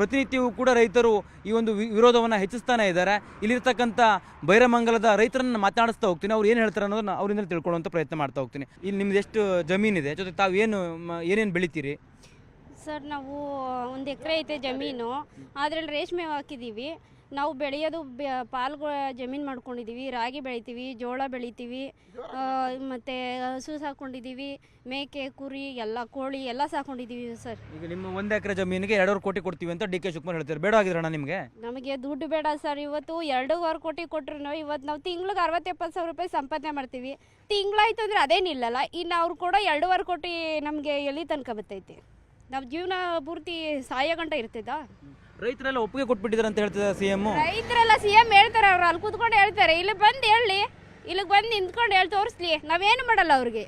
ಪ್ರತಿನಿತ್ಯವೂ ಕೂಡ ರೈತರು ಈ ಒಂದು ವಿರೋಧವನ್ನು ಹೆಚ್ಚಿಸ್ತಾನೆ ಇದ್ದಾರೆ. ಇಲ್ಲಿರ್ತಕ್ಕಂಥ ಬೈರಮಂಗಲದ ರೈತರನ್ನು ಮಾತನಾಡಿಸ್ತಾ ಹೋಗ್ತೀನಿ. ಅವ್ರು ಏನು ಹೇಳ್ತಾರೆ ಅನ್ನೋದನ್ನ ಅವರಿಂದ ತಿಳ್ಕೊಳ್ಳುವಂಥ ಪ್ರಯತ್ನ ಮಾಡ್ತಾ ಹೋಗ್ತೀನಿ. ಇಲ್ಲಿ ನಿಮ್ದು ಎಷ್ಟು ಜಮೀನಿದೆ, ಜೊತೆ ತಾವು ಏನೇನು ಬೆಳಿತೀರಿ? ಸರ್, ನಾವು 1 ಎಕರೆ ಐತೆ ಜಮೀನು. ಅದರಲ್ಲಿ ರೇಷ್ಮೆ ಹಾಕಿದ್ದೀವಿ. ನಾವು ಬೆಳೆಯೋದು ಪಾಲ್ಗಳ ಜಮೀನು ಮಾಡ್ಕೊಂಡಿದ್ದೀವಿ. ರಾಗಿ ಬೆಳಿತೀವಿ, ಜೋಳ ಬೆಳಿತೀವಿ, ಮತ್ತು ಹಸು ಸಾಕೊಂಡಿದ್ದೀವಿ, ಮೇಕೆ, ಕುರಿ ಎಲ್ಲ, ಕೋಳಿ ಎಲ್ಲ ಸಾಕೊಂಡಿದ್ದೀವಿ ಸರ್. ಈಗ ನಿಮ್ಮ 1 ಎಕರೆ ಜಮೀನಿಗೆ 2.5 ಕೋಟಿ ಕೊಡ್ತೀವಿ ಅಂತ ಡಿ ಕೆ ಶಿವಕುಮಾರ್ ಹೇಳ್ತಾರೆ. ಬೇಡ ಆಗಿದ್ರಣ್ಣ ನಿಮಗೆ? ನಮಗೆ ದುಡ್ಡು ಬೇಡ ಸರ್. ಇವತ್ತು 2.5 ಕೋಟಿ ಕೊಟ್ಟರು ಇವತ್ತು ನಾವು ತಿಂಗ್ಳಿಗೆ 60-70 ಸಾವಿರ ರೂಪಾಯಿ ಸಂಪಾದನೆ ಮಾಡ್ತೀವಿ. ತಿಂಗಳಾಯ್ತು ಅಂದರೆ ಅದೇನಿಲ್ಲಲ್ಲ. ಇನ್ನು ಅವ್ರು ಕೂಡ 2.5 ಕೋಟಿ ನಮಗೆ ಎಲ್ಲಿ ತನಕ ಬರ್ತೈತಿ? ನಮ್ಮ ಜೀವನ ಪೂರ್ತಿ ಸಾಯೋ ಗಂಟ ಇರ್ತದ? ರೈತರೆಲ್ಲ ಒಪ್ಪಿಗೆ ಕೊಟ್ಬಿಟ್ಟಿದ್ದಾರೆ ಅಂತ ಹೇಳ್ತಿದ್ದಾರೆ ಸಿಎಂ. ರೈತರೆಲ್ಲ ಸಿಎಂ ಹೇಳ್ತಾರೆ, ಅವ್ರು ಅಲ್ಲಿ ಕೂತ್ಕೊಂಡು ಹೇಳ್ತಾರೆ. ಇಲ್ಲಿ ಬಂದು ಹೇಳಿ, ಇಲ್ಲಿಗೆ ಬಂದು ನಿಂತ್ಕೊಂಡು ಹೇಳಿ ತೋರಿಸ್ಲಿ. ನಾವೇನು ಮಾಡಲ್ಲ ಅವ್ರಿಗೆ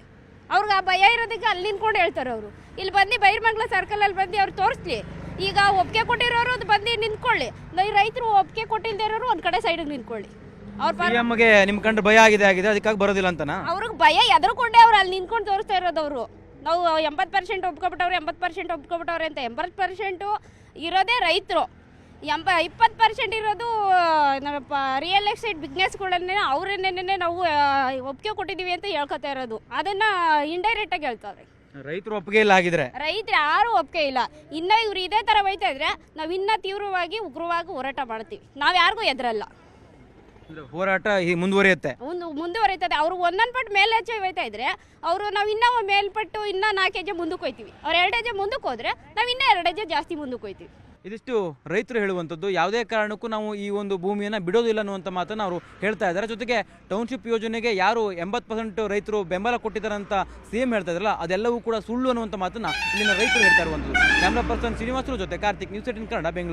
ಆ ಭಯ ಇರೋದಕ್ಕೆ ಅಲ್ಲಿ ನಿಂತ್ಕೊಂಡು ಹೇಳ್ತಾರೆ ಅವರು. ಇಲ್ಲಿ ಬಂದು ಬೈರಮಂಗಲ ಸರ್ಕಲಲ್ಲಿ ಬಂದು ಅವ್ರು ತೋರಿಸ್ಲಿ. ಈಗ ಒಪ್ಪಿಗೆ ಕೊಟ್ಟಿರೋರು ಅದು ಬಂದು ನಿಂತ್ಕೊಳ್ಳಿ. ರೈತರು ಒಪ್ಪಿಗೆ ಕೊಟ್ಟಿಲ್ಲದೆ ಇರೋರು ಒಂದು ಕಡೆ ಸೈಡಿಗೆ ನಿಂತ್ಕೊಳ್ಳಿ. ಸಿಎಂಗೆ ನಿಮ್ಮ ಕಂಡು ಭಯ ಆಗಿದೆ ಅದಕ್ಕಾಗಿ ಬರೋದಿಲ್ಲ ಅಂತನಾ? ಅವ್ರಿಗೆ ಭಯ ಎದ್ರಕೊಂಡೆ ಅವ್ರು ಅಲ್ಲಿ ನಿಂತ್ಕೊಂಡು ತೋರಿಸ್ತಾ ಇರೋದವರು. ನಾವು 80% ಒಪ್ಕೊಬಿಟ್ಟವ್ರೆ, 80% ಒಪ್ಕೊಬಿಟ್ಟವ್ರೆ ಅಂತ. 80% ಇರೋದೇ ರೈತರು, 20% ಇರೋದು ರಿಯಲ್ ಎಸ್ಟೇಟ್ ಬಿಸ್ನೆಸ್ಗಳನ್ನೇ ಅವರನ್ನೇ ನಾವು ಒಪ್ಪಿಗೆ ಕೊಟ್ಟಿದ್ದೀವಿ ಅಂತ ಹೇಳ್ಕೊತಾ ಇರೋದು. ಅದನ್ನು ಇಂಡೈರೆಕ್ಟಾಗಿ ಹೇಳ್ತಾವ್ರೆ. ರೈತರು ಒಪ್ಪಿಗೆ ಇಲ್ಲ ಆಗಿದ್ರೆ ರೈತರು ಯಾರು ಒಪ್ಪಿಗೆ ಇಲ್ಲ. ಇನ್ನೂ ಇವ್ರು ಇದೇ ಥರ ಹೋಯ್ತಾ ಇದ್ರೆ ನಾವು ಇನ್ನೂ ತೀವ್ರವಾಗಿ ಉಗ್ರವಾಗಿ ಹೋರಾಟ ಮಾಡ್ತೀವಿ. ನಾವು ಯಾರಿಗೂ ಎದುರಲ್ಲ. ಹೋರಾಟ ಮುಂದುವರಿಯುತ್ತೆ, ಮುಂದುವರಿತದೆ. ಅವರು ಒಂದೊಂದು ಪಟ್ಟು ಮೇಲೆ ಹೆಚ್ಚು ಹೋಯ್ತಾ ಇದ್ರೆ ಅವರು ನಾವು ಇನ್ನೂ ಮೇಲ್ಪಟ್ಟು ಇನ್ನೂ 4 ಹೆಜ್ಜೆ ಮುಂದಕ್ಕೆ ಹೋಯ್ತೀವಿ. ಅವ್ರು 2 ಹೆಜ್ಜೆ ಮುಂದಕ್ಕೆ ಹೋದ್ರೆ ನಾವು ಇನ್ನೂ 2 ಹೆಜ್ಜೆ ಜಾಸ್ತಿ ಮುಂದಕ್ಕೆ ಹೋಯ್ತೀವಿ. ಇದಿಷ್ಟು ರೈತರು ಹೇಳುವಂಥದ್ದು. ಯಾವುದೇ ಕಾರಣಕ್ಕೂ ನಾವು ಈ ಒಂದು ಭೂಮಿಯನ್ನು ಬಿಡೋದಿಲ್ಲ ಅನ್ನುವಂಥ ಮಾತನ್ನು ಅವರು ಹೇಳ್ತಾ ಇದ್ದಾರೆ. ಜೊತೆಗೆ ಟೌನ್ಶಿಪ್ ಯೋಜನೆಗೆ ಯಾರು 80% ರೈತರು ಬೆಂಬಲ ಕೊಟ್ಟಿದ್ದಾರೆ ಅಂತ ಸಿಎಂ ಹೇಳ್ತಾ ಇದ್ರಲ್ಲ, ಅದೆಲ್ಲವೂ ಕೂಡ ಸುಳ್ಳು ಅನ್ನುವಂಥ ಮಾತನ್ನು ಇಲ್ಲಿನ ರೈತರು ಹೇಳ್ತಾ ಇರುವಂಥದ್ದು. ಕ್ಯಾಮ್ರಾ ಪರ್ಸನ್ ಶ್ರೀನಿವಾಸರು ಜೊತೆ ಕಾರ್ತಿಕ್, ನ್ಯೂಸ್ 18 ಕನ್ನಡ, ಬೆಂಗಳೂರು.